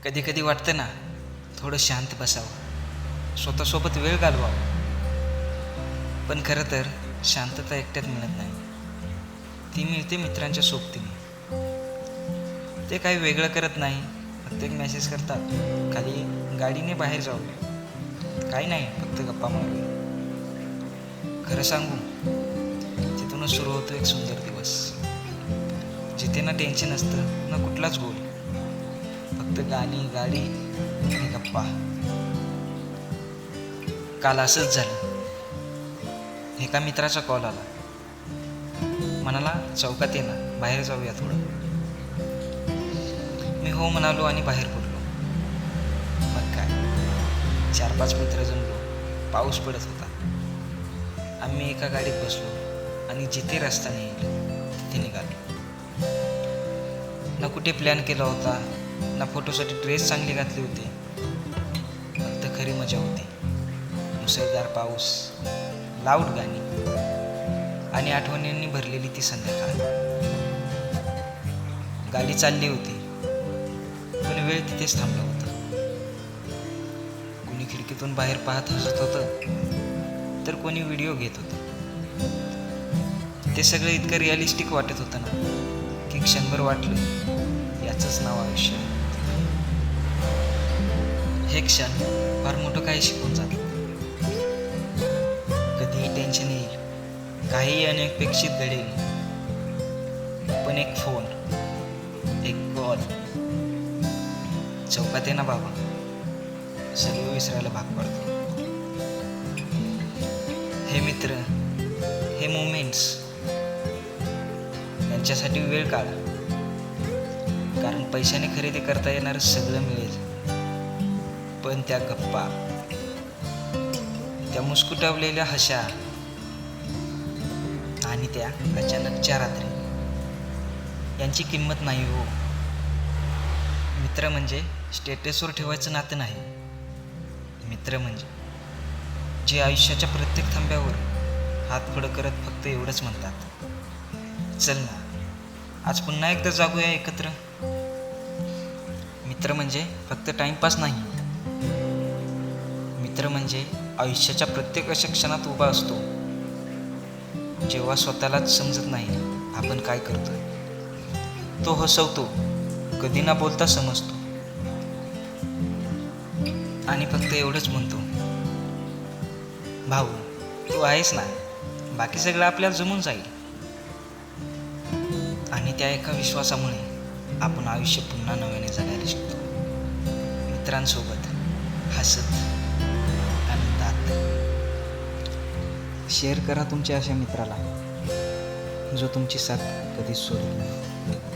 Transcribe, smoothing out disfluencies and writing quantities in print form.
कधी कधी वाटतं ना, थोडं शांत बसावं, स्वतःसोबत वेळ घालवावा. पण खरं तर शांतता एकट्यात मिळत नाही, ती मिळते मित्रांच्या सोबतीने. ते काही वेगळं करत नाही, फक्त एक मेसेज करतात, खाली गाडीने बाहेर जाऊया. काही नाही, फक्त गप्पा मारूया. खरं सांगू, तिथूनच सुरू होतो एक सुंदर दिवस, जिथे ना टेन्शन असतं, ना कुठलाच गोल, फक्त गाणी, गाडी आणि गप्पा. काल असंच झालं. एका मित्राचा कॉल आला, म्हणाला चौकात ये ना, बाहेर जाऊया थोडं. मी हो म्हणालो आणि बाहेर पडलो. मग काय, 4-5 मित्र जमलो. पाऊस पडत होता. आम्ही एका गाडीत बसलो आणि जिथे रस्ता येईल तिथे निघालो. ना कुठे प्लॅन केला होता, ना फोटोसाठी ड्रेस चांगली घातली होती, फक्त खरी मजा होती. मुसळधार पाऊस, लाऊड गाणी आणि आठवणींनी भरलेली ती संध्याकाळ. गाडी चालली होती, पण वेळ तिथेच थांबलं होतं. कोणी खिडकीतून बाहेर पाहत हसत होतं, तर कोणी व्हिडिओ घेत होतं. ते सगळं इतकं रिअलिस्टिक वाटत होतं ना, की क्षणभर वाटलं याचंच नाव आयुष्य आहे. हे क्षण फार मोठं काही शिकून जातात. कधीही टेन्शन येईल, काहीही अनपेक्षित घडेल, पण एक फोन, एक कॉल, चौकात आहे ना बाबा, सर्व विसरायला भाग पडतो. हे मित्र, हे मोमेंट्स, यांच्यासाठी वेळ काढ. कारण पैशाने खरेदी करता येणारं सगळं मिळेल, पण त्या गप्पा, त्या मुस्कुटावलेल्या हशा आणि त्या अचानकच्या रात्री, यांची किंमत नाही हो. मित्र म्हणजे स्टेटसवर ठेवायचं नातं नाही. मित्र म्हणजे जे आयुष्याच्या प्रत्येक थांब्यावर हात पुढं करत फक्त एवढंच म्हणतात, चल ना, आज पुन्हा एकदा जागूया एकत्र. मित्र म्हणजे फक्त टाइमपास नाही. मित्र म्हणजे आयुष्याच्या प्रत्येक अशा क्षणात उभा असतो, जेव्हा स्वतःलाच समजत नाही आपण काय करतोय. तो हसवतो, कधी ना बोलता समजतो, आणि फक्त एवढंच म्हणतो, भाऊ तू आहेस ना, बाकी सगळं आपल्याला जमून जाईल. आणि त्या एका विश्वासामुळे आपण आयुष्य पुन्हा नव्याने जगायला शिकतो. मित्रांसोबत हसत, आनंदात. शेअर करा तुमच्या अशा मित्राला, जो तुमची साथ कधीच सोडत नाही.